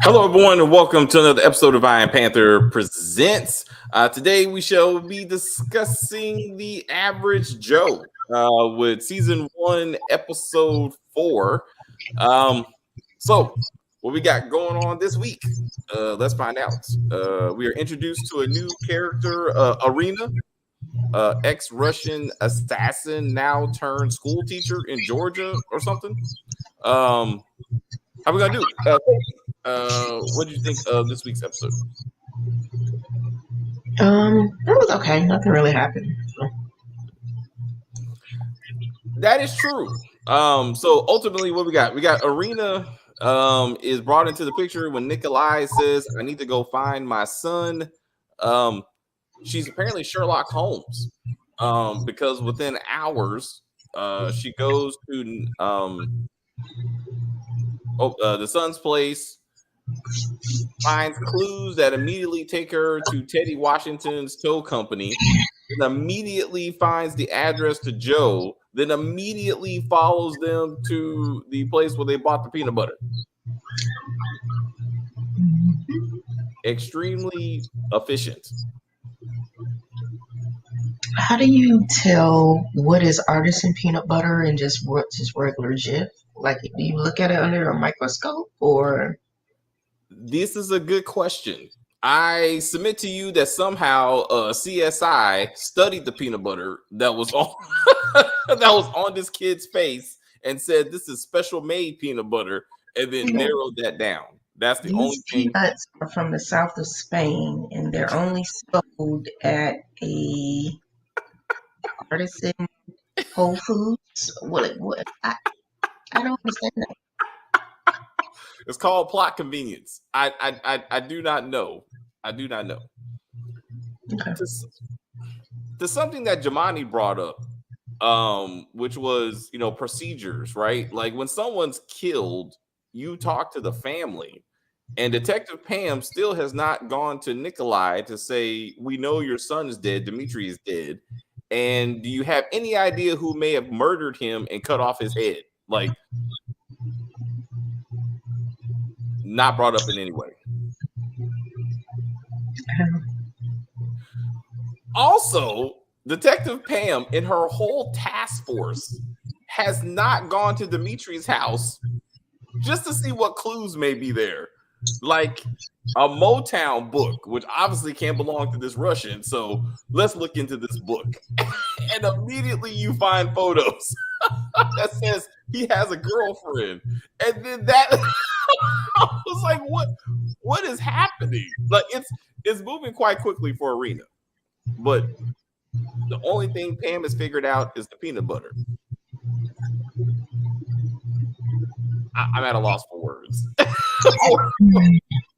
Hello, everyone, and welcome to another episode of Iron Panther Presents. Today, we shall be discussing The Average Joe with season 1, episode 4. So, what we got going on this week? Let's find out. We are introduced to a new character, Arena, ex-Russian assassin, now turned school teacher in Georgia or something. How we gonna do? What do you think of this week's episode? It was okay. Nothing really happened. That is true. So ultimately, what we got? We got Arena is brought into the picture when Nikolai says, "I need to go find my son." She's apparently Sherlock Holmes, because within hours, she goes to the son's place, finds clues that immediately take her to Teddy Washington's tow company, then immediately finds the address to Joe, then immediately follows them to the place where they bought the peanut butter. Extremely efficient. How do you tell what is artisan peanut butter and just what's just regular Jif? Like, do you look at it under a microscope or? This is a good question. I submit to you that somehow CSI studied the peanut butter that was on that was on this kid's face and said this is special made peanut butter, and then narrowed that down. That's the only thing. Peanuts are from the south of Spain, and they're only sold at a artisan Whole Foods. What? I don't understand that. It's called plot convenience. I do not know. I do not know. Okay. To something that Jamani brought up, which was, procedures, right? Like when someone's killed, you talk to the family, and Detective Pam still has not gone to Nikolai to say, we know your son is dead, Dimitri is dead, and do you have any idea who may have murdered him and cut off his head? Like, not brought up in any way. Also, Detective Pam in her whole task force has not gone to Dimitri's house just to see what clues may be there. Like a Motown book, which obviously can't belong to this Russian. So let's look into this book. And immediately you find photos that says he has a girlfriend. And then that I was like, what is happening? Like it's moving quite quickly for Arena. But the only thing Pam has figured out is the peanut butter. I'm at a loss for words.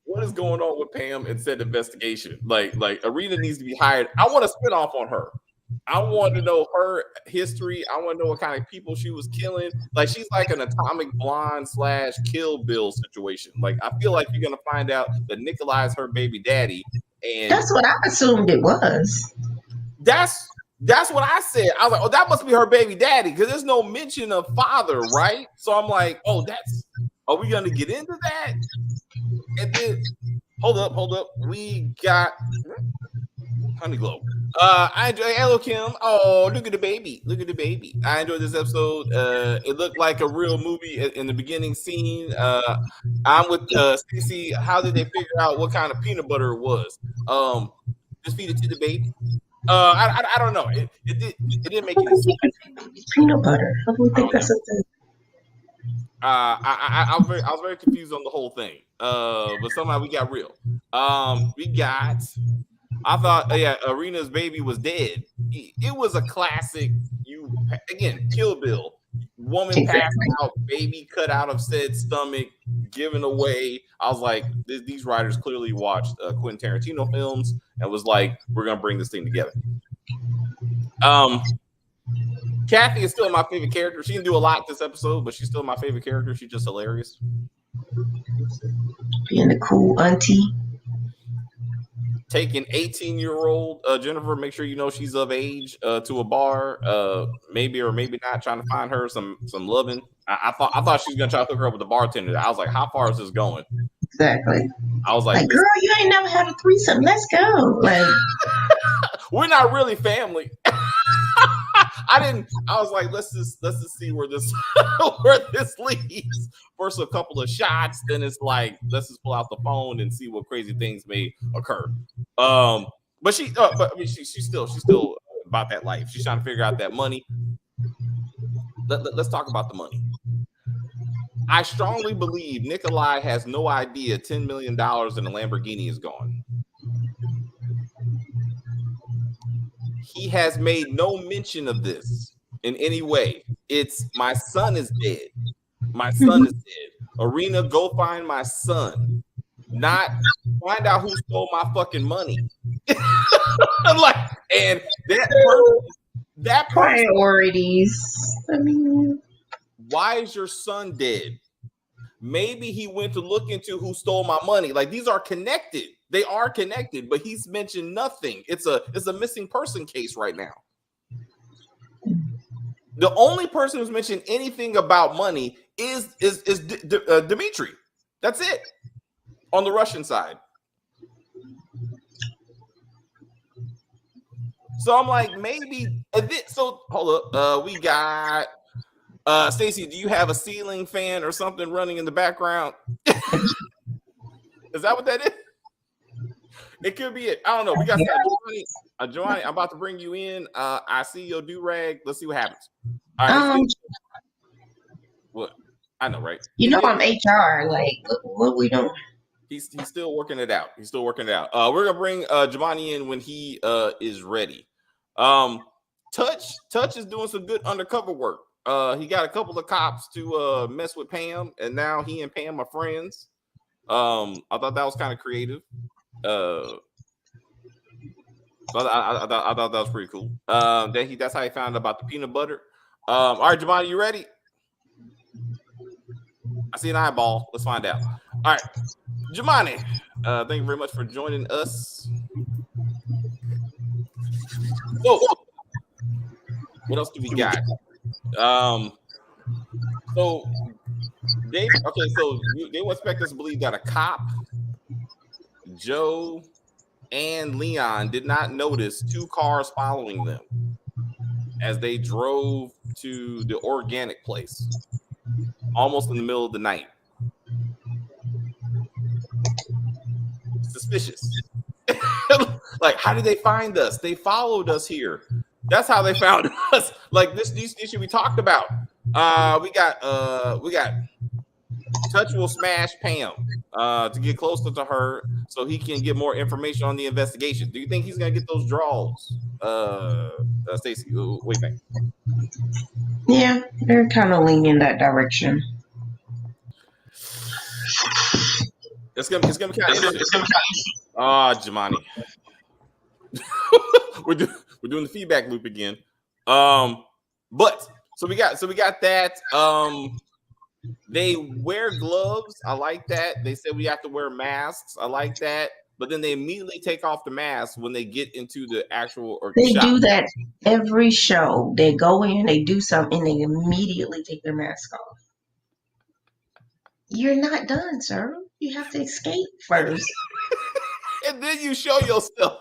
What is going on with Pam and said investigation? Like Arena needs to be hired. I want a spinoff on her. I want to know her history. I want to know what kind of people she was killing. Like she's like an Atomic Blonde / Kill Bill situation. Like I feel like you're gonna find out that Nikolai is her baby daddy, and that's what I assumed it was. That's what I said. I was like, oh, that must be her baby daddy because there's no mention of father, right? So I'm like, oh, are we gonna get into that? And then hold up. We got Honeyglow. I enjoy Hello Kim. Oh, look at the baby. I enjoyed this episode. It looked like a real movie in the beginning scene. I'm with Cece. How did they figure out what kind of peanut butter it was? Just feed it to the baby. I don't know. It didn't make any sense. Peanut butter. I don't think that's a thing. I was very confused on the whole thing. But somehow we got real. I thought, Arena's baby was dead. It was a classic. Kill Bill. Woman passed out, baby cut out of said stomach, given away. I was like, these writers clearly watched Quentin Tarantino films and was like, we're gonna bring this thing together. Kathy is still my favorite character. She didn't do a lot this episode, but she's still my favorite character. She's just hilarious. Being the cool auntie. taking 18-year-old Jennifer, make sure you know she's of age, to a bar, maybe or maybe not, trying to find her some loving. I thought she was gonna try to hook her up with the bartender. I was like, how far is this going? Exactly. I was like, girl, you ain't never had a threesome. Let's go. Like, we're not really family. I was like, let's just see where this where this leads. First a couple of shots, then it's like, let's just pull out the phone and see what crazy things may occur. But she's still about that life. She's trying to figure out that money. Let's talk about the money. I strongly believe Nikolai has no idea $10 million in a Lamborghini is gone. He has made no mention of this in any way. It's my son is dead. My son is dead. Arena, go find my son. Not find out who stole my fucking money. Like, and that priorities. I mean, why is your son dead? Maybe he went to look into who stole my money. Like, these are connected. They are connected, but he's mentioned nothing. It's a missing person case right now. The only person who's mentioned anything about money is Dmitry. That's it on the Russian side. So I'm like, maybe. So hold up. We got Stacey. Do you have a ceiling fan or something running in the background? Is that what that is? It could be it. I don't know. We got Joanny. I'm about to bring you in. I see your do-rag. Let's see what happens. All right. What? I know, right? You know, I'm HR. Like, what we doing? He's still working it out. We're gonna bring Giovanni in when he is ready. Touch is doing some good undercover work. He got a couple of cops to mess with Pam, and now he and Pam are friends. I thought that was kind of creative. So I thought that was pretty cool. That's how he found out about the peanut butter. All right, Giovanni, you ready? I see an eyeball. Let's find out. All right, Giovanni, thank you very much for joining us. So, what else do we got? So they expect us to believe that a cop, Joe and Leon, did not notice two cars following them as they drove to the organic place almost in the middle of the night. Suspicious. Like, how did they find us? They followed us here. That's how they found us. Like, these should be talked about. We got Touch will smash Pam to get closer to her so he can get more information on the investigation. Do you think he's gonna get those draws? Stacey, what do you think? Yeah, they're kind of leaning in that direction. It's gonna be kind of interesting. Giovanni. we're doing the feedback loop again. But so we got that. They wear gloves. I like that. They said we have to wear masks. I like that. But then they immediately take off the mask when they get into the actual They shop. do that every show. They go in, they do something, and they immediately take their mask off. You're not done, sir. You have to escape first. And then you show yourself.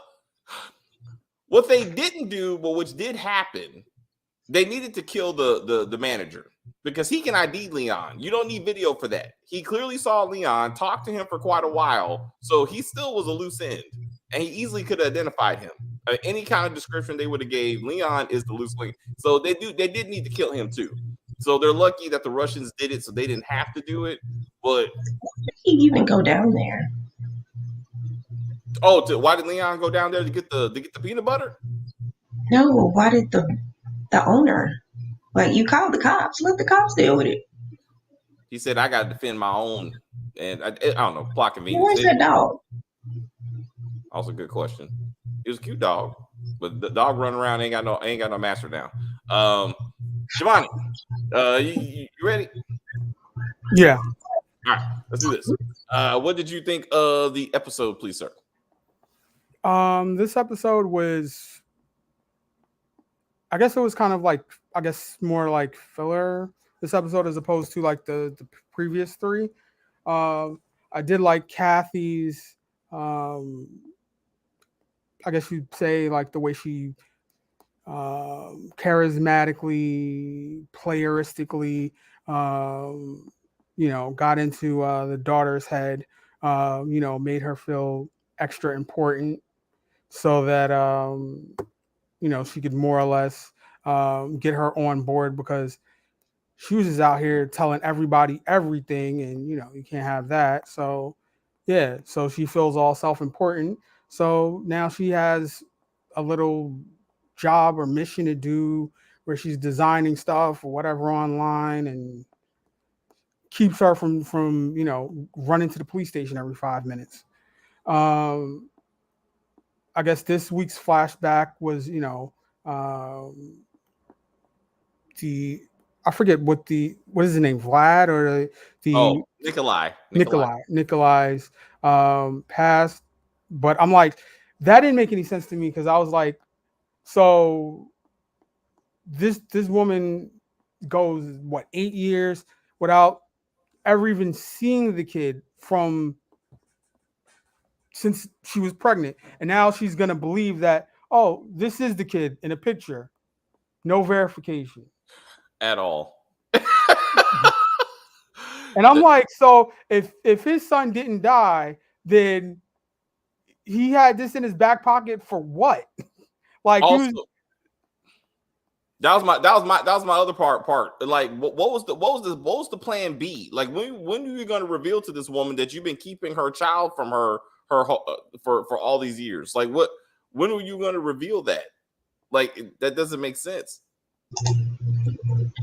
What they didn't do, but which did happen, they needed to kill the manager because he can ID Leon. You don't need video for that. He clearly saw Leon, talked to him for quite a while, so he still was a loose end, and he easily could have identified him. Any kind of description they would have gave, Leon is the loose link. So they did need to kill him too. So they're lucky that the Russians did it, so they didn't have to do it. But he even go down there. Oh, why did Leon go down there to get the peanut butter? No, why did the owner? Like, you called the cops. Let the cops deal with it. He said, I got to defend my own. And I don't know, plot convenience. Where's that dog? Also a good question. It was a cute dog, but the dog running around ain't got no master now. Giovanni, you ready? Yeah. All right, let's do this. What did you think of the episode, please, sir? This episode was, I guess it was kind of like, I guess more like filler. This episode as opposed to like the previous three. I did like Kathy's. I guess you'd say like the way she charismatically, playeristically, got into the daughter's head. Made her feel extra important, so that she could more or less get her on board, because she was just out here telling everybody everything, and you can't have that. So yeah, so she feels all self-important. So now she has a little job or mission to do where she's designing stuff or whatever online, and keeps her from running to the police station every 5 minutes. I guess this week's flashback was the I forget what is his name, Vlad, or the Nikolai's past. But I'm like, that didn't make any sense to me, because I was like, so this woman goes 8 years without ever even seeing the kid since she was pregnant, and now she's gonna believe that, oh, this is the kid in a picture, no verification at all. And I'm like, so if his son didn't die, then he had this in his back pocket for what? Like, also, that was my other part. Like, what was the plan B? Like, when are you going to reveal to this woman that you've been keeping her child from her for all these years? Like, when are you going to reveal that? Like, that doesn't make sense.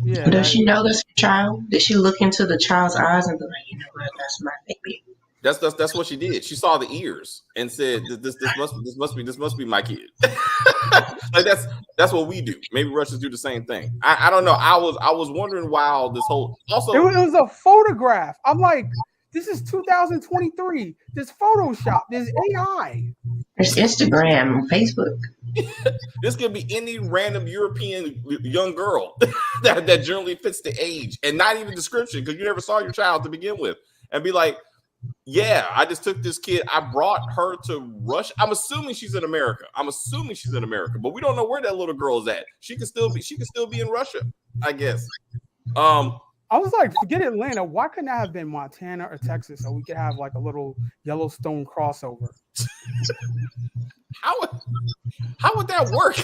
Yeah. Does she know this child? Did she look into the child's eyes and be like, you know what, that's my baby? That's what she did. She saw the ears and said, "This must be my kid." Like, that's what we do. Maybe Russians do the same thing. I don't know. I was wondering why this whole also it was a photograph. I'm like, this is 2023. There's Photoshop. There's AI. There's Instagram, Facebook. This could be any random European young girl that generally fits the age and not even description, because you never saw your child to begin with, and be like, yeah, I just took this kid. I brought her to Russia. I'm assuming she's in America. But we don't know where that little girl is at. She could still be in Russia, I guess. I was like, forget Atlanta. Why couldn't that have been Montana or Texas, so we could have like a little Yellowstone crossover? How would that work?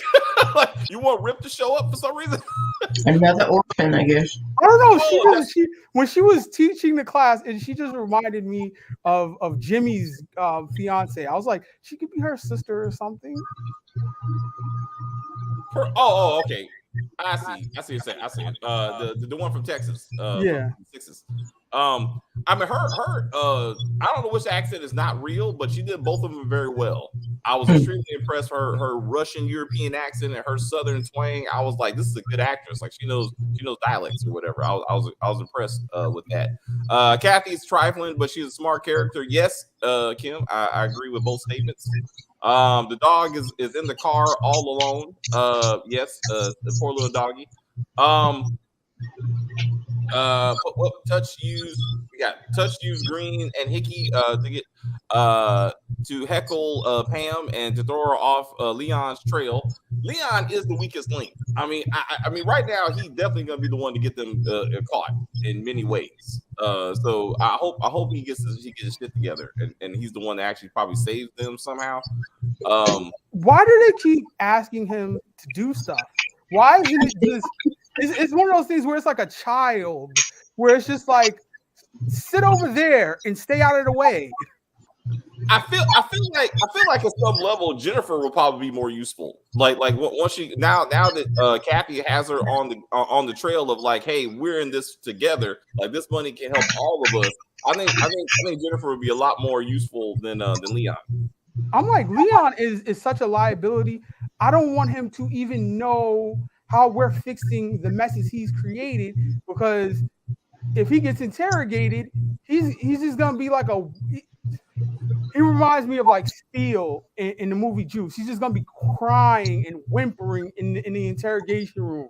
Like, you want Rip to show up for some reason? Another orphan, I guess. I don't know. When she was teaching the class, and she just reminded me of Jimmy's fiance. I was like, she could be her sister or something. Okay. I see what you're saying. I see it. The one from Texas. Yeah. From Texas. I mean, her. I don't know which accent is not real, but she did both of them very well. I was extremely impressed. Her Russian European accent and her Southern twang. I was like, this is a good actress. Like, she knows dialects or whatever. I was impressed with that. Kathy's trifling, but she's a smart character. Yes, Kim, I agree with both statements. The dog is in the car all alone. Yes, the poor little doggy. Touch use Green and Hickey to get to heckle Pam and to throw her off Leon's trail. Leon is the weakest link. I mean, right now he's definitely gonna be the one to get them caught in many ways. So I hope he gets his shit together, and he's the one that actually probably saves them somehow. Why do they keep asking him to do stuff? Why isn't it just? It's one of those things where it's like a child, where it's just like, sit over there and stay out of the way. I feel like at some level Jennifer will probably be more useful. Like once she now that Kathy has her on the trail of like, hey, we're in this together. Like, this money can help all of us. I think Jennifer would be a lot more useful than Leon. I'm like, Leon is such a liability. I don't want him to even know how we're fixing the messes he's created, because if he gets interrogated, he's just gonna be like He reminds me of like Steel in the movie Juice. He's just gonna be crying and whimpering in the interrogation room.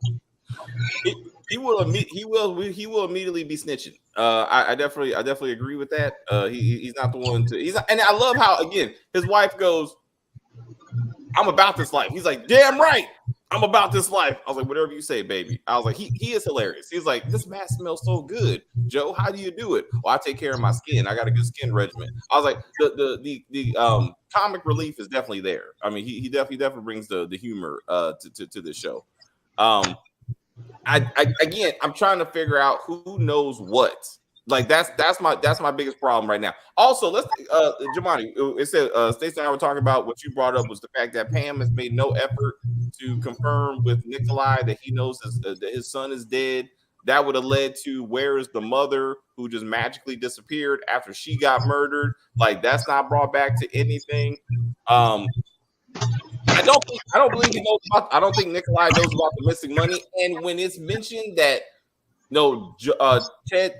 He will immediately be snitching. I definitely agree with that. He's not the one to. And I love how again his wife goes, "I'm about this life." He's like, "Damn right, I'm about this life." I was like, "Whatever you say, baby." I was like, "He is hilarious." He's like, "This mask smells so good, Joe. How do you do it?" "Well, I take care of my skin. I got a good skin regimen." I was like, the comic relief is definitely there. I mean, he definitely brings the humor to the show. I'm trying to figure out who knows what. Like that's my biggest problem right now. Also, let's Jamani, it said Stacey and I were talking about what you brought up was the fact that Pam has made no effort to confirm with Nikolai that he knows that his son is dead. That would have led to where is the mother who just magically disappeared after she got murdered? Like that's not brought back to anything. I don't believe he knows about. I don't think Nikolai knows about the missing money. And when it's mentioned that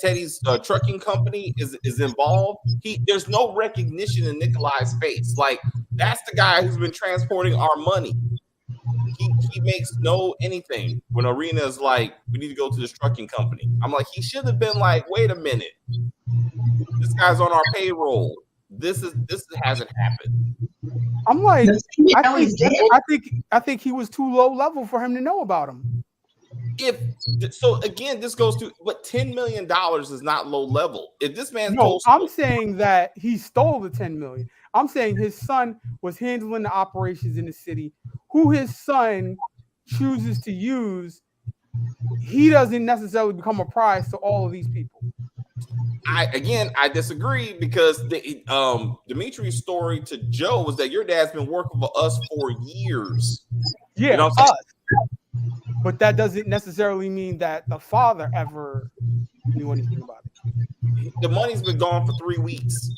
Teddy's trucking company is involved, there's no recognition in Nikolai's face. Like that's the guy who's been transporting our money. He makes no anything when Arena's like, we need to go to this trucking company. I'm like, he should have been like, wait a minute, this guy's on our payroll. This hasn't happened. I'm like, I think he was too low level for him to know about him. Again, this goes to what $10 million is not low level. If this man, I'm saying that he stole the 10 million. I'm saying his son was handling the operations in the city. Who his son chooses to use, he doesn't necessarily become a prize to all of these people. I disagree because Dimitri's story to Joe was that your dad's been working for us for years. Yeah, you know us. But that doesn't necessarily mean that the father ever knew anything about it. The money's been gone for 3 weeks.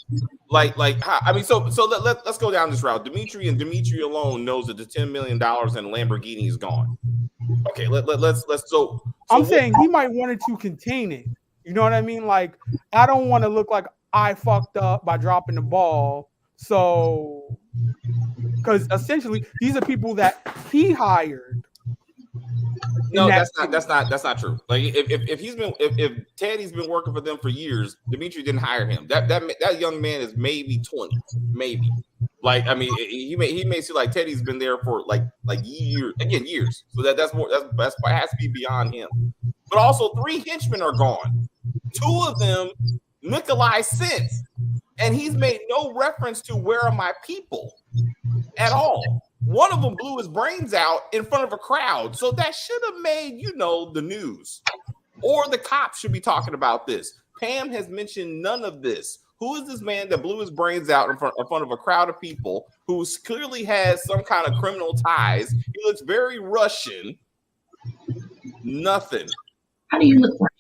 So let's go down this route. Dimitri and Dimitri alone knows that the $10 million and Lamborghini is gone. Okay, let's so I'm saying he might wanted to contain it. You know what I mean? Like, I don't want to look like I fucked up by dropping the ball. So, because essentially these are people that he hired. No, that's not true. Like if Teddy's been working for them for years, Dimitri didn't hire him. That young man is maybe 20, maybe. Like I mean, he may see like Teddy's been there for like years. So that's it has to be beyond him. But also 3 henchmen are gone. 2 of them Nikolai sent, and he's made no reference to where are my people at all. One of them blew his brains out in front of a crowd. So that should have made, the news. Or the cops should be talking about this. Pam has mentioned none of this. Who is this man that blew his brains out in front of a crowd of people who clearly has some kind of criminal ties? He looks very Russian. Nothing. How do you look like?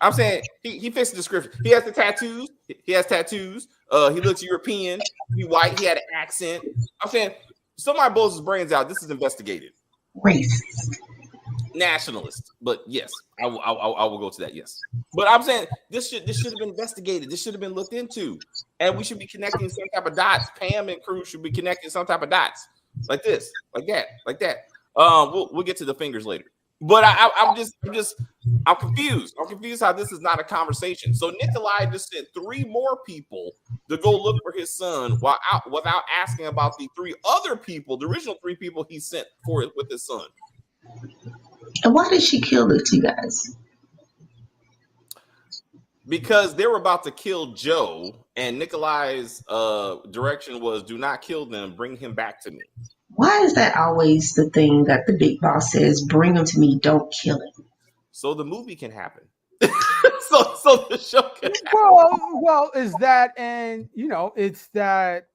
I'm saying he fits the description. He has the tattoos. He has tattoos. He looks European. He white. He had an accent. I'm saying somebody blows his brains out. This is investigated. Racist. Nationalist. But yes, I will go to that. Yes. But I'm saying this should have been investigated. This should have been looked into. And we should be connecting some type of dots. Pam and crew should be connecting some type of dots. Like this. Like that. We'll get to the fingers later. But I'm confused. I'm confused how this is not a conversation. So Nikolai just sent 3 more people to go look for his son without asking about the 3 other people, the original 3 people he sent for it with his son. And why did she kill the 2 guys? Because they were about to kill Joe, and Nikolai's direction was, do not kill them, bring him back to me. Why is that always the thing that the big boss says, bring him to me, don't kill him? So the movie can happen. so the show can happen. Well, is that, and it's that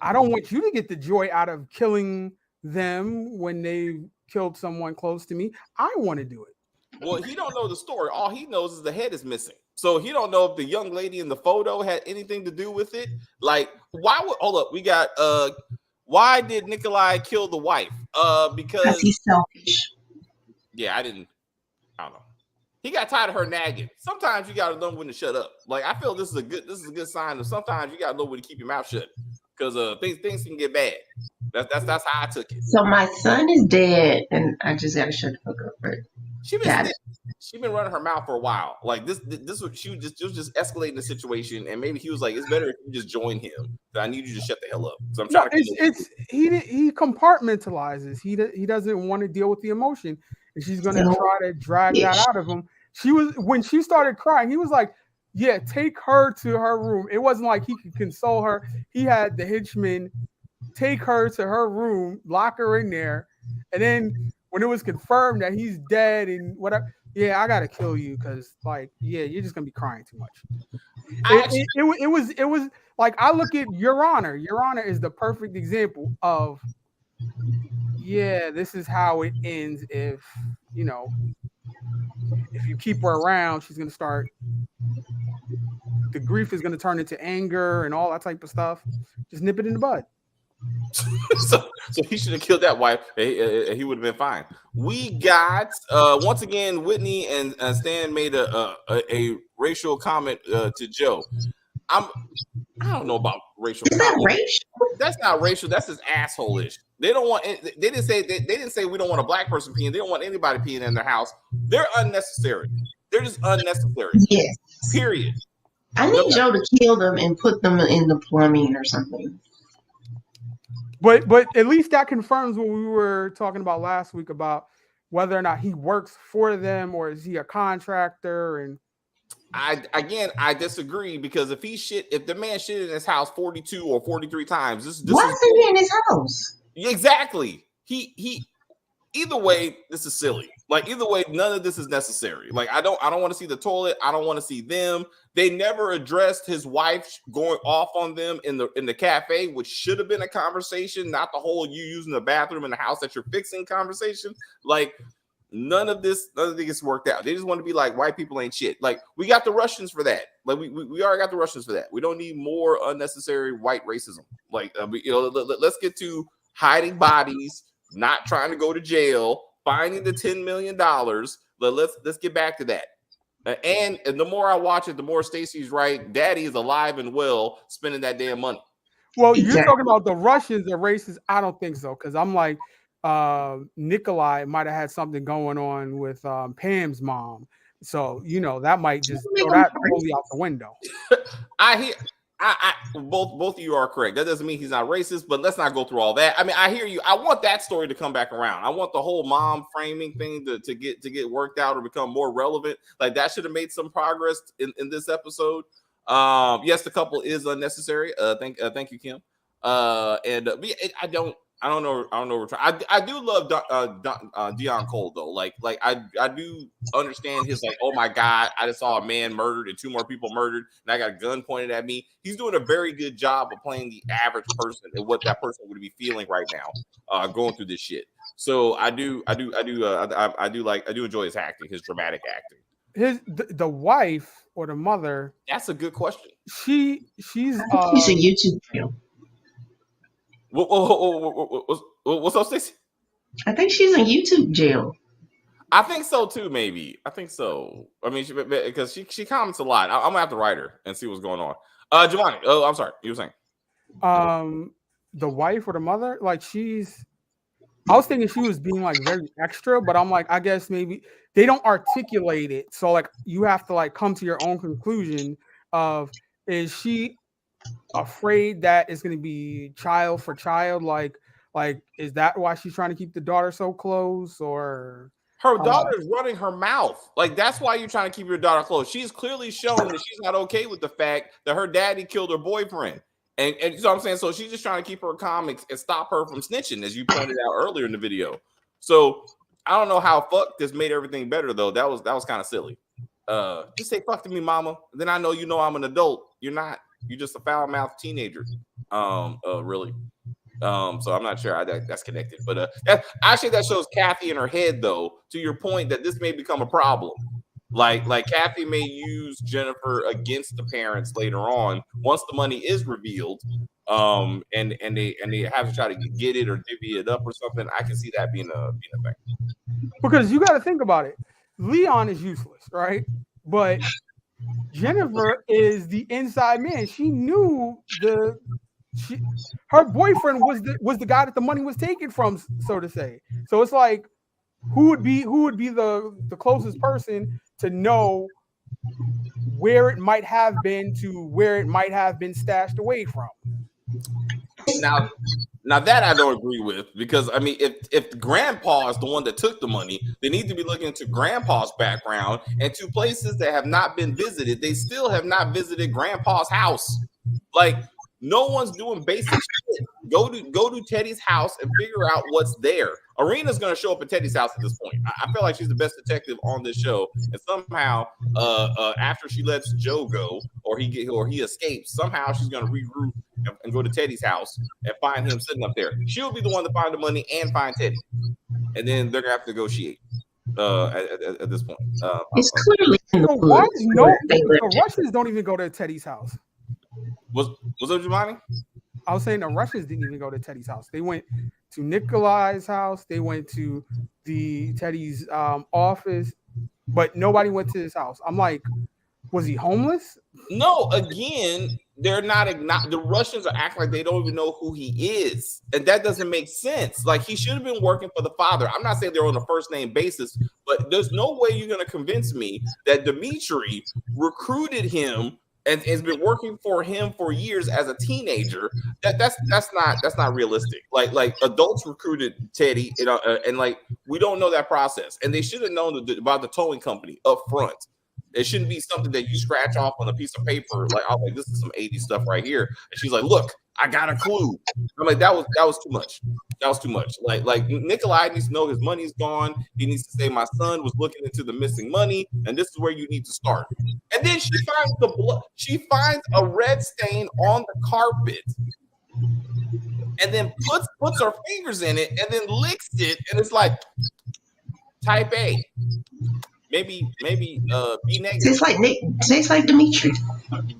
I don't want you to get the joy out of killing them when they killed someone close to me. I want to do it. Well, he don't know the story. All he knows is the head is missing. So he don't know if the young lady in the photo had anything to do with it. Like, hold up, we got why did Nikolai kill the wife? Because he's selfish. Yeah, I don't know. He got tired of her nagging. Sometimes you gotta know when to shut up. Like I feel this is a good sign of sometimes you gotta know when to keep your mouth shut because things can get bad. That's how I took it. So my son is dead, and I just gotta shut the fuck up. Right? She been running her mouth for a while. Like this was she was just escalating the situation, and maybe he was like, "It's better if you just join him. I need you to shut the hell up." So I'm trying he compartmentalizes. He doesn't want to deal with the emotion, and she's gonna try to drag that out of him. When she started crying, he was like, "Yeah, take her to her room." It wasn't like he could console her. He had the henchman take her to her room, lock her in there, and then when it was confirmed that he's dead and whatever, yeah, I gotta kill you because, like, yeah, you're just gonna be crying too much. It was like I look at Your Honor. Your Honor is the perfect example of, yeah, this is how it ends if you keep her around, she's gonna start. The grief is gonna turn into anger and all that type of stuff. Just nip it in the bud. so he should have killed that wife. He would have been fine. We got once again Whitney and Stan made a racial comment to Joe. I don't know about racial. Is that racial? That's not racial. That's just asshole-ish. They don't want. They didn't say we don't want a black person peeing. They don't want anybody peeing in their house. They're unnecessary. They're just unnecessary. Yes. Period. I need Joe to kill them and put them in the plumbing or something. But at least that confirms what we were talking about last week about whether or not he works for them or is he a contractor. And I disagree because if the man shit in his house 42 or 43 times, this why is he in his house? Exactly. He either way, this is silly. Like either way, none of this is necessary. Like I don't want to see the toilet. I don't want to see them. They never addressed his wife going off on them in the cafe, which should have been a conversation, not the whole you using the bathroom in the house that you're fixing conversation. Like none of this gets worked out. They just want to be like white people ain't shit. Like we got the Russians for that. Like we already got the Russians for that. We don't need more unnecessary white racism. Like let's get to hiding bodies, not trying to go to jail, finding the $10 million. Let's get back to that. And the more I watch it, the more Stacey's right. Daddy is alive and well, spending that damn money. Well, exactly. You're talking about the Russians are racist. I don't think so, because I'm like Nikolai might have had something going on with Pam's mom, so that might just throw that totally out the window. Both of you are correct. That doesn't mean he's not racist, but let's not go through all that. I mean, I hear you. I want that story to come back around. I want the whole mom framing thing to get worked out or become more relevant. Like that should have made some progress in this episode. Yes, the couple is unnecessary. Thank you, Kim. I don't know. I do love Deon Cole though. Like I do understand his like, oh my God, I just saw a man murdered and 2 more people murdered, and I got a gun pointed at me. He's doing a very good job of playing the average person and what that person would be feeling right now, going through this shit. So I do enjoy his acting, his dramatic acting. The wife or the mother. That's a good question. She's a YouTube channel. What's up, Stacey? I think she's in YouTube jail. I think so too. Maybe I think so. I mean, because she comments a lot. I'm gonna have to write her and see what's going on. Giovanni. Oh, I'm sorry. You were saying the wife or the mother? Like I was thinking she was being like very extra, but I'm like, I guess maybe they don't articulate it. So like you have to like come to your own conclusion of, is she afraid that it's going to be child for child? Like is that why she's trying to keep the daughter so close? Or her daughter is running her mouth. Like that's why you're trying to keep your daughter close. She's clearly shown that she's not okay with the fact that her daddy killed her boyfriend. And so I'm saying, so she's just trying to keep her calm and stop her from snitching, as you pointed out earlier in the video. So I don't know how fuck this made everything better though. That was kind of silly. Just say fuck to me, mama. Then I know you know I'm an adult. You're not. You're just a foul-mouthed teenager. Really. So I'm not sure that's connected. But actually that shows Kathy in her head though, to your point that this may become a problem. Like Kathy may use Jennifer against the parents later on once the money is revealed, and they have to try to get it or divvy it up or something. I can see that being a thing. Because you got to think about it. Leon is useless, right? But Jennifer is the inside man. She knew her boyfriend was the guy that the money was taken from, so to say. So it's like, who would be the closest person to know where it might have been to where it might have been stashed away from? Now that I don't agree with, because I mean, if Grandpa is the one that took the money, they need to be looking into Grandpa's background and to places that have not been visited. They still have not visited Grandpa's house. Like, no one's doing basic shit. Go to Teddy's house and figure out what's there. Arena's gonna show up at Teddy's house at this point. I feel like she's the best detective on this show, and somehow, after she lets Joe go, or he escapes, somehow she's gonna regroup and go to Teddy's house and find him sitting up there. She'll be the one to find the money and find Teddy, and then they're gonna have to negotiate. At this point, it's clearly in the why the Russians don't even go to Teddy's house? Was that Giovanni? I was saying the Russians didn't even go to Teddy's house. They went to Nikolai's house. They went to Teddy's office, but nobody went to his house. I'm like, was he homeless? No, again, they're not. The Russians are acting like they don't even know who he is, and that doesn't make sense. Like, he should have been working for the father. I'm not saying they're on a first name basis, but there's no way you're going to convince me that Dimitri recruited him and has been working for him for years as a teenager. That's not realistic. Like adults recruited Teddy, and like, we don't know that process. And they should have known about the towing company up front. It shouldn't be something that you scratch off on a piece of paper. Like, I'm like, this is some 80s stuff right here. And she's like, look, I got a clue. I'm like, that was too much. That was too much. Like Nikolai needs to know his money's gone. He needs to say, my son was looking into the missing money, and this is where you need to start. And then she finds the blood. She finds a red stain on the carpet, and then puts her fingers in it, and then licks it, and it's like, type A. Maybe B negative. Tastes like Dimitri.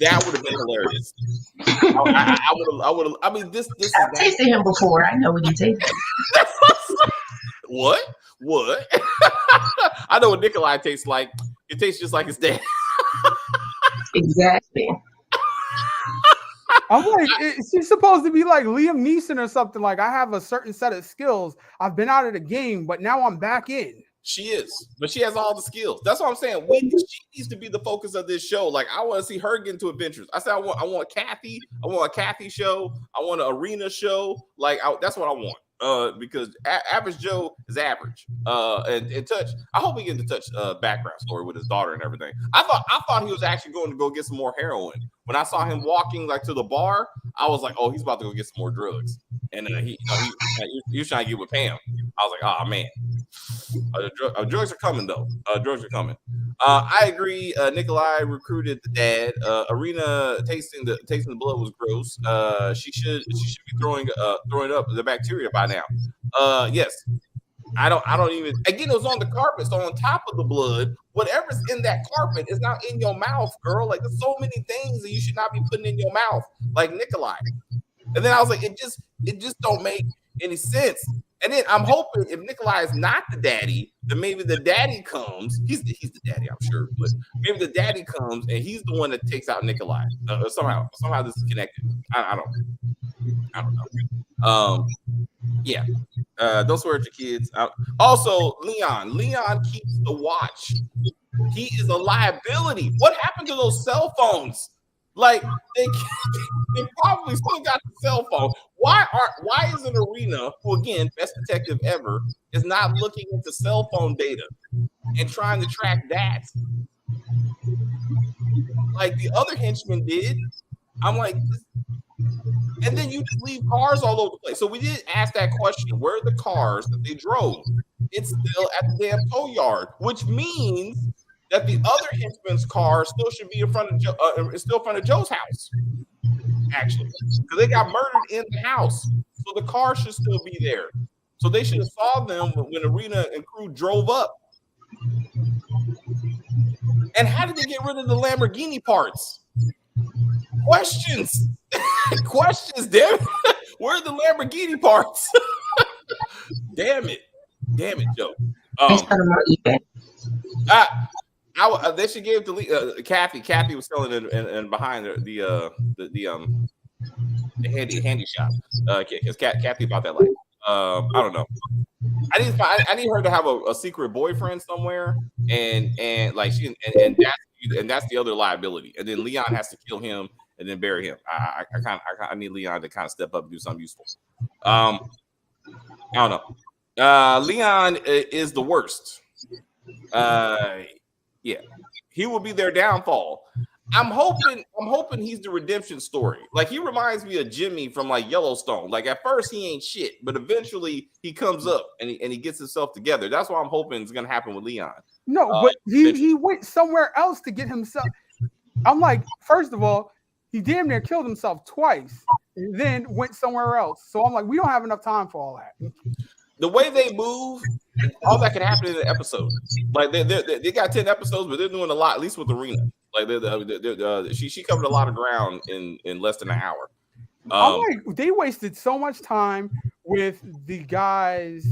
That would have been hilarious. I would have. I mean, this. I've tasted him before. I know what he tastes like. What? I know what Nikolai tastes like. It tastes just like his dad. Exactly. I'm like, she's supposed to be like Liam Neeson or something. Like, I have a certain set of skills. I've been out of the game, but now I'm back in. She is, but she has all the skills. That's what I'm saying. She needs to be the focus of this show. Like, I want to see her get into adventures. I said, I want Kathy. I want a Kathy show. I want an Arena show. Like, that's what I want. Because average Joe is average. And Touch, I hope we get into Touch background story with his daughter and everything. I thought he was actually going to go get some more heroin. When I saw him walking like to the bar, I was like, oh, he's about to go get some more drugs. And he was trying to get with Pam. I was like, oh man, drugs are coming though. Drugs are coming. I agree. Nikolai recruited the dad. Arena tasting the blood was gross. She should be throwing up the bacteria by now. Yes. I don't even, again, it was on the carpet, so on top of the blood, whatever's in that carpet is not in your mouth, girl. Like, there's so many things that you should not be putting in your mouth, like Nikolai. And then I was like, it just don't make any sense. And then I'm hoping if Nikolai is not the daddy, then maybe the daddy comes. He's the daddy, I'm sure, but maybe the daddy comes and he's the one that takes out Nikolai. Somehow this is connected. I don't know. Yeah. Don't swear at your kids. Also, Leon keeps the watch. He is a liability. What happened to those cell phones? Like, they probably still got the cell phone. Why is an Arena, who again, best detective ever, is not looking into cell phone data and trying to track that? Like the other henchmen did. I'm like, and then you just leave cars all over the place. So we did ask that question: where are the cars that they drove? It's still at the damn tow yard, which means that the other henchman's car still should be in front of Joe's house, actually, because they got murdered in the house. So the car should still be there. So they should have saw them when Arena and crew drove up. And how did they get rid of the Lamborghini parts? Questions. Questions, damn it. Where are the Lamborghini parts? Damn it, Joe. They should give to Kathy. Kathy was selling it and behind the handy shop. Because Kathy bought that light. I don't know. I need her to have a secret boyfriend somewhere, and like that's the other liability. And then Leon has to kill him and then bury him. I need Leon to kind of step up and do something useful. I don't know. Leon is the worst. Yeah, he will be their downfall. I'm hoping he's the redemption story. Like, he reminds me of Jimmy from like Yellowstone. Like, at first he ain't shit, but eventually he comes up and he gets himself together. That's what I'm hoping is gonna happen with Leon. No, but he went somewhere else to get himself. I'm like, first of all, he damn near killed himself twice, and then went somewhere else. So I'm like, we don't have enough time for all that. The way they move, all that can happen in an episode. Like, they got 10 episodes, but they're doing a lot, at least with Arena. Like, she covered a lot of ground in less than an hour. I'm like, they wasted so much time with the guys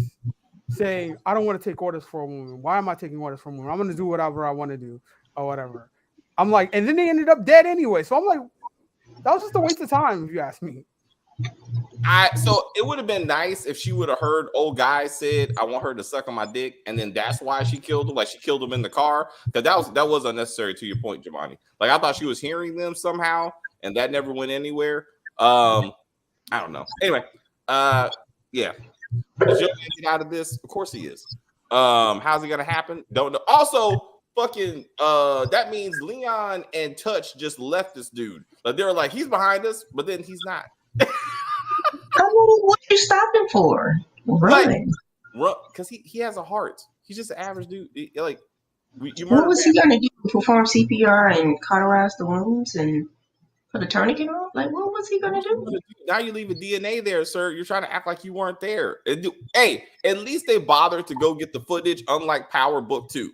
saying, I don't want to take orders for a woman. Why am I taking orders from a woman? I'm going to do whatever I want to do or whatever. I'm like, and then they ended up dead anyway. So I'm like, that was just a waste of time, if you ask me. So it would have been nice if she would have heard old guy said, I want her to suck on my dick, and then that's why she killed him. Like, she killed him in the car. Because that was unnecessary, to your point, Giovanni. Like, I thought she was hearing them somehow, and that never went anywhere. I don't know. Anyway, yeah. Is Joe gonna get out of this? Of course he is. How's it gonna happen? Don't know. Also, fucking that means Leon and Touch just left this dude. Like, they were like, he's behind us, but then he's not. What are you stopping for? Run. Run, because he has a heart. He's just an average dude. What was he gonna do? Perform CPR and cauterize the wounds and put a tourniquet on? Like, what was he gonna do? Now you leave a DNA there, sir. You're trying to act like you weren't there. Hey, at least they bothered to go get the footage, unlike Power Book 2,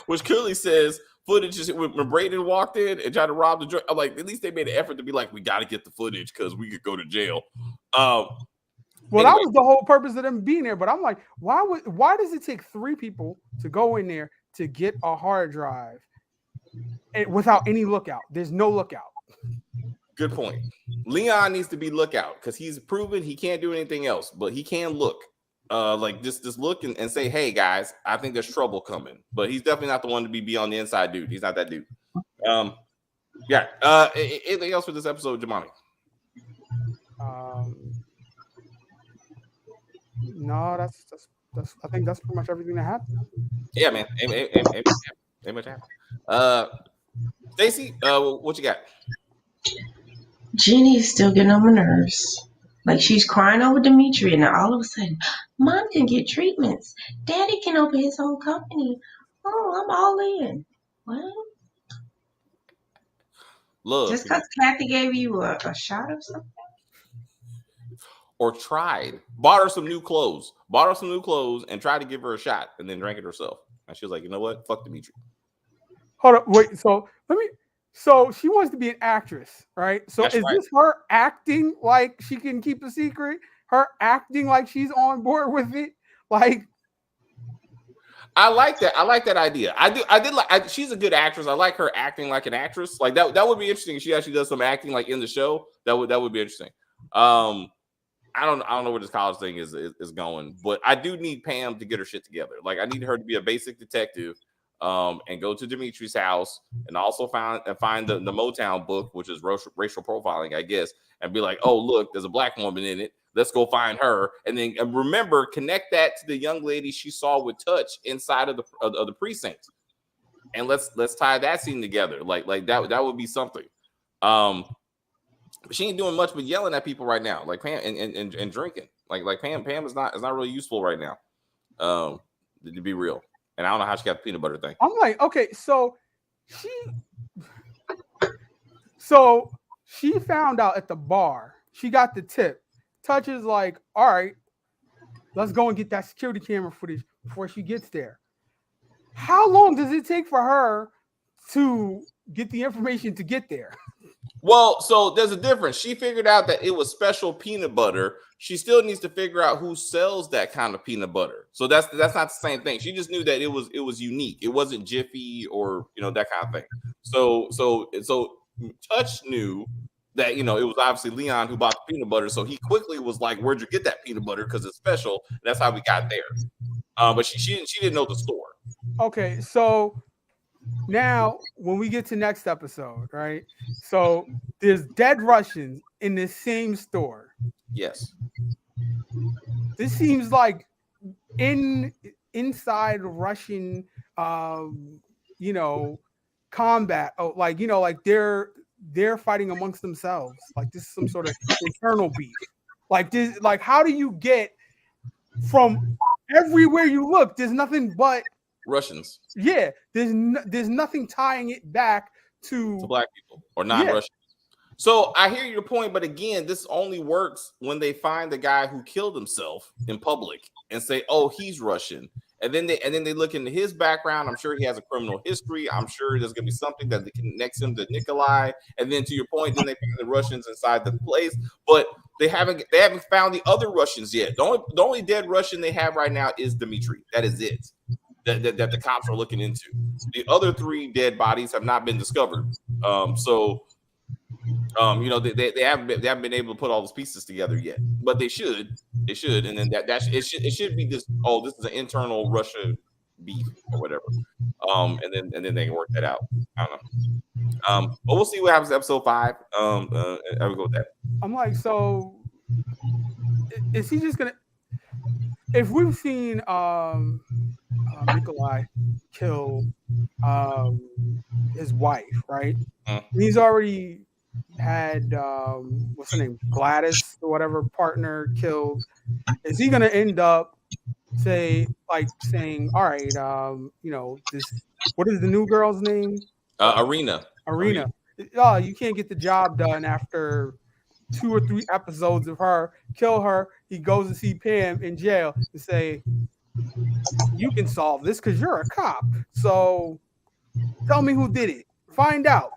which clearly says footage is when Brayden walked in and tried to rob the joint. I'm like, at least they made an effort to be like, we got to get the footage because we could go to jail. Well, anyway. That was the whole purpose of them being there. But I'm like, why does it take 3 people to go in there to get a hard drive without any lookout? There's no lookout. Good point. Leon needs to be lookout because he's proven he can't do anything else, but he can look. Like, just look and say, hey guys, I think there's trouble coming. But he's definitely not the one to be on the inside dude. He's not that dude. Yeah. Anything else for this episode, Jamani? No, that's I think that's pretty much everything that happened. Yeah, man. Ain't much happened. Stacey, what you got? Jenny's still getting on my nerves. Like, she's crying over Dimitri, and all of a sudden, Mom can get treatments. Daddy can open his own company. Oh, I'm all in. What? Look, just because Kathy gave you a shot or something? Or tried. Bought her some new clothes. And tried to give her a shot and then drank it herself. And she was like, you know what? Fuck Dimitri. Hold up. Wait. So she wants to be an actress, right? So That's this her acting like she can keep a secret? Her acting like she's on board with it? Like, I like that. I like that idea. She's a good actress. I like her acting like an actress. Like, that would be interesting if she actually does some acting like in the show. That would be interesting. I don't know where this college thing is going, but I do need Pam to get her shit together. Like, I need her to be a basic detective. And go to Dimitri's house and also find the Motown book, which is racial profiling, I guess, and be like, oh, look, there's a black woman in it. Let's go find her. And then remember, connect that to the young lady she saw with Touch inside of the precinct. And let's tie that scene together. Like that would be something. But she ain't doing much but yelling at people right now. Like Pam and drinking. Like Pam is not really useful right now. To be real. And I don't know how she got the peanut butter thing. I'm like, okay, so she found out at the bar. She got the tip. Touch is like, all right, let's go and get that security camera footage before she gets there. How long does it take for her to get the information to get there? Well, so there's a difference. She figured out that it was special peanut butter. She still needs to figure out who sells that kind of peanut butter. So that's not the same thing. She just knew that it was unique. It wasn't Jiffy or that kind of thing. So Touch knew that it was obviously Leon who bought the peanut butter. So he quickly was like, "Where'd you get that peanut butter? Because it's special." And that's how we got there. But she didn't know the store. Okay, so now when we get to next episode, right? So there's dead Russians in the same store. Yes. This seems like inside Russian combat. Oh, like they're fighting amongst themselves. Like this is some sort of internal beef. Like this, like how do you get from everywhere you look? There's nothing but Russians. Yeah, there's nothing tying it back to black people or non-Russians. Yeah. So I hear your point, but again, this only works when they find the guy who killed himself in public and say, "Oh, he's Russian." And then they look into his background. I'm sure he has a criminal history. I'm sure there's gonna be something that connects him to Nikolai. And then to your point, then they find the Russians inside the place, but they haven't found the other Russians yet. The only dead Russian they have right now is Dmitry. That is it. That the cops are looking into. The other 3 dead bodies have not been discovered. They haven't been able to put all those pieces together yet, but they should. It should, and then it should be this. Oh, this is an internal Russia beef or whatever. And then they can work that out. I don't know. But we'll see what happens to episode 5. I will go with that. I'm like, so is he just gonna? If we've seen Nikolai kill his wife, right? He's already had what's her name, Gladys or whatever partner killed. Is he gonna end up saying, all right, this, what is the new girl's name? Arena. Oh, you can't get the job done after 2 or 3 episodes of her. Kill her. He goes to see Pam in jail and say, "You can solve this because you're a cop. So tell me who did it. Find out."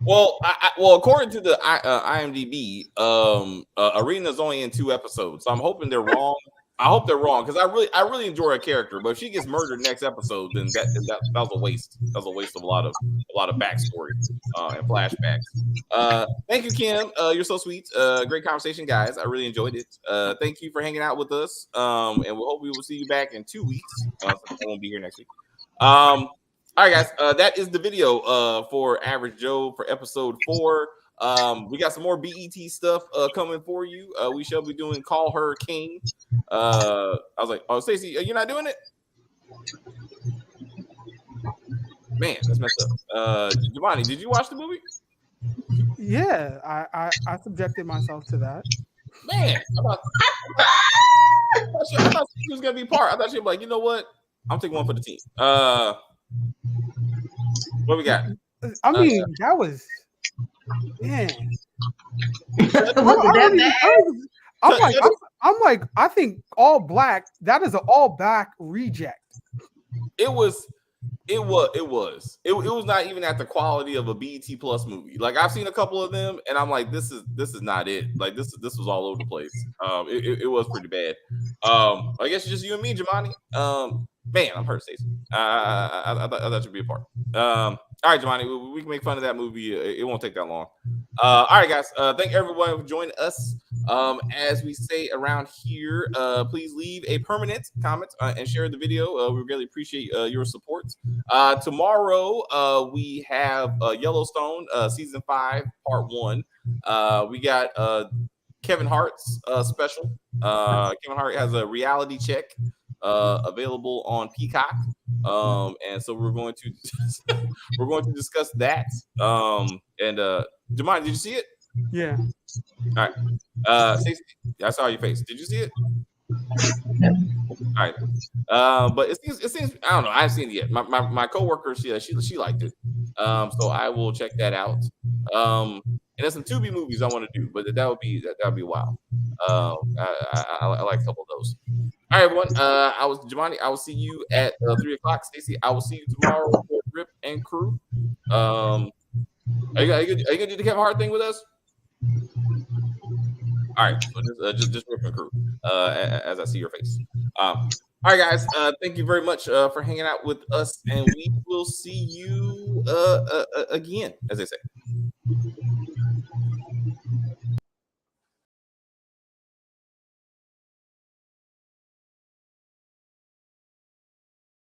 Well, according to the IMDb, Arena's only in 2 episodes, so I'm hoping they're wrong. I hope they're wrong because I really enjoy her character, but if she gets murdered next episode, then that was a waste. That was a waste of a lot of backstory and flashbacks. Thank you, Kim. You're so sweet. Great conversation, guys. I really enjoyed it. Thank you for hanging out with us. And we hope we will see you back in 2 weeks. I won't be here next week. All right, guys. That is the video for Average Joe for episode 4. We got some more BET stuff coming for you. We shall be doing Call Her King. I was like, "Oh, Stacey, you're not doing it?" Man, that's messed up. Giovanni, did you watch the movie? Yeah, I subjected myself to that. Man, I thought she was gonna be part. I thought she was like, you know what? I'm taking one for the team. What we got? I mean, that was. Man. I'm like, I think All Black, that is an All Black reject. It was not even at the quality of a BET Plus movie. Like I've seen a couple of them, and I'm like, this is not it. Like this was all over the place. It was pretty bad. I guess it's just you and me, Jemani. Man, I'm hurt, Stacey. I thought you'd be a part. All right, Jemani, we can make fun of that movie. It won't take that long. All right, guys. Thank everyone for joining us. As we say around here, please leave a permanent comment and share the video. We really appreciate your support. Tomorrow, we have Yellowstone season 5, part 1. We got Kevin Hart's special. Kevin Hart has a reality check available on Peacock, and so we're going to discuss that. And Jamani, did you see it? Yeah. All right. Stacey, I saw your face. Did you see it? No. All right. But it seems I don't know. I haven't seen it yet. My coworker, she liked it. So I will check that out. And there's some Tubi movies I want to do, but that would be wild. I like a couple of those. All right, everyone. I was Jamani. I will see you at 3:00. Stacey, I will see you tomorrow for Rip and Crew. Are you gonna do the Kevin Hart thing with us? All right, so just ripping crew. As I see your face. All right, guys. Thank you very much for hanging out with us, and we will see you again, as they say.